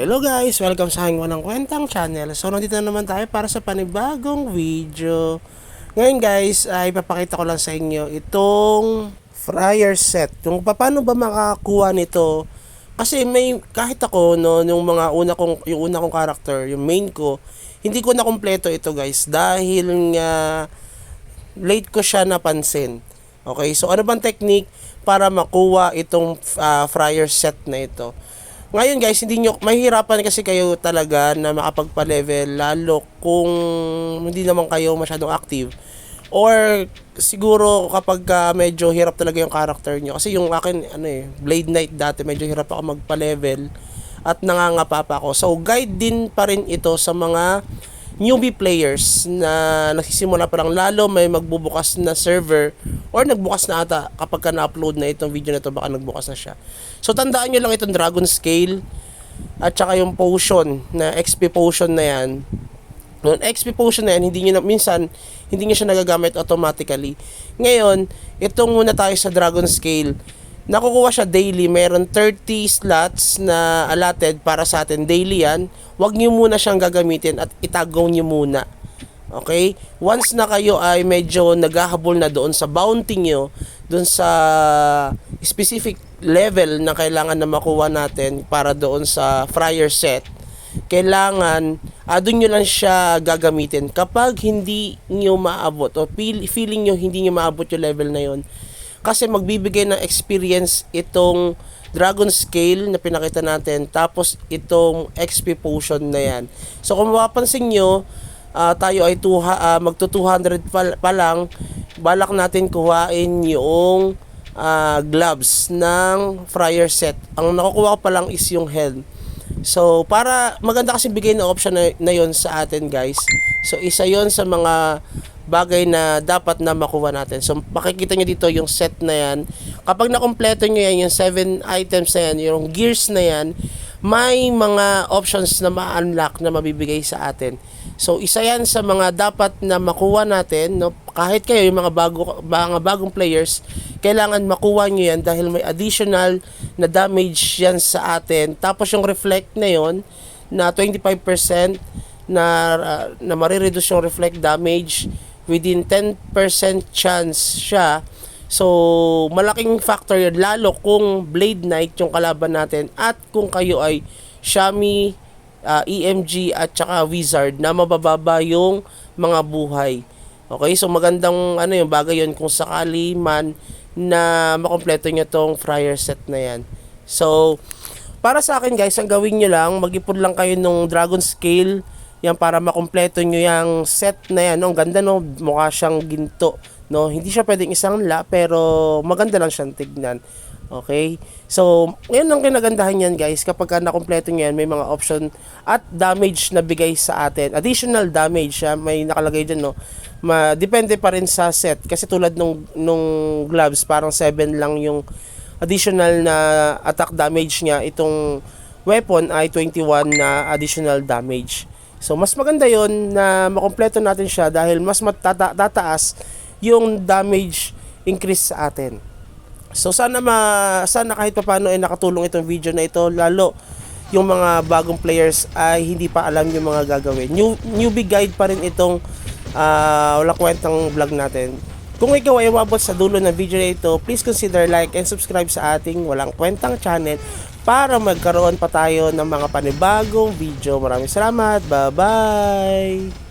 Hello guys! Welcome sa aking Walang Kwentang channel. So nandito na naman tayo para sa panibagong video. Ngayon guys, ay ipapakita ko lang sa inyo itong fryer set. Kung paano ba makakuha nito. Kasi may kahit ako no, yung una kong character, yung main ko, hindi ko na kumpleto ito guys dahil nga late ko siya napansin. Okay, so ano bang technique para makuha itong fryer set na ito? Ngayon guys, mahihirapan kasi kayo talaga na makapagpa-level lalo kung hindi naman kayo masyadong active. Or siguro kapag medyo hirap talaga yung character nyo. Kasi yung akin, Blade Knight dati, medyo hirap ako magpa-level at nangangapa pa ako. So guide din pa rin ito sa mga newbie players na nagsisimula pa lang, lalo may magbubukas na server or nagbukas na ata kapag ka na-upload na itong video na ito, baka nagbukas na siya. So tandaan nyo lang itong Dragon Scale at saka yung potion na XP potion na yan. Yung XP potion na yan, minsan hindi nyo siya nagagamit automatically. Ngayon, itong muna tayo sa Dragon Scale. Nakukuha siya daily, meron 30 slots na allotted para sa atin, daily yan. Huwag nyo muna siyang gagamitin at itagaw nyo muna. Okay? Once na kayo ay medyo naghahabol na doon sa bounty nyo, doon sa specific level na kailangan na makuha natin para doon sa fryer set, kailangan doon nyo lang siya gagamitin. Kapag hindi nyo maabot o feeling nyo hindi nyo maabot yung level na yon, kasi magbibigay ng experience itong Dragon Scale na pinakita natin, tapos itong XP potion na yan. So kung mapapansin nyo, tayo ay magto 200 pa lang, balak natin kuhain yung gloves ng fryer set. Ang nakukuha ko pa lang is yung helm. So para maganda kasi bigay ng option na yon sa atin guys. So isa yon sa mga bagay na dapat na makuha natin. So makikita nyo dito yung set na yan. Kapag nakompleto nyo yan, yung 7 items na yan, yung gears na yan, may mga options na ma-unlock na mabibigay sa atin. So isa yan sa mga dapat na makuha natin, no? Kahit kayo yung mga bagong players, kailangan makuha nyo yan dahil may additional na damage yan sa atin. Tapos yung reflect na yon na 25% na marireduce yung reflect damage within 10% chance siya. So malaking factor yun, lalo kung Blade Knight yung kalaban natin at kung kayo ay Shami, EMG at saka Wizard na mabababa yung mga buhay. Okay, so magandang yung bagay yun kung sakali man na makompleto nyo tong fryer set na yan. So para sa akin guys, ang gawin nyo lang, mag-ipon lang kayo ng Dragon Scale yan para makompleto nyo yung set na yan. Ang ganda, no? Mukha siyang ginto, no? Hindi siya pwedeng isang pero maganda lang siyang tignan. Okay? So, ngayon ang kinagandahan yan guys, kapag nakompleto nyo yan, may mga option at damage na bigay sa atin. Additional damage, may nakalagay dyan, no? Depende pa rin sa set. Kasi tulad nung gloves, parang 7 lang yung additional na attack damage niya. Itong weapon ay 21 na additional damage. So mas maganda yon na makompleto natin siya dahil mas tataas yung damage increase sa atin. So sana kahit papaano ay nakatulong itong video na ito, lalo yung mga bagong players ay hindi pa alam yung mga gagawin. Newbie guide pa rin itong Walang Kwentang vlog natin. Kung ikaw ay umabot sa dulo ng video na ito, please consider like and subscribe sa ating Walang Kwentang channel para magkaroon pa tayo ng mga panibagong video. Maraming salamat. Bye-bye!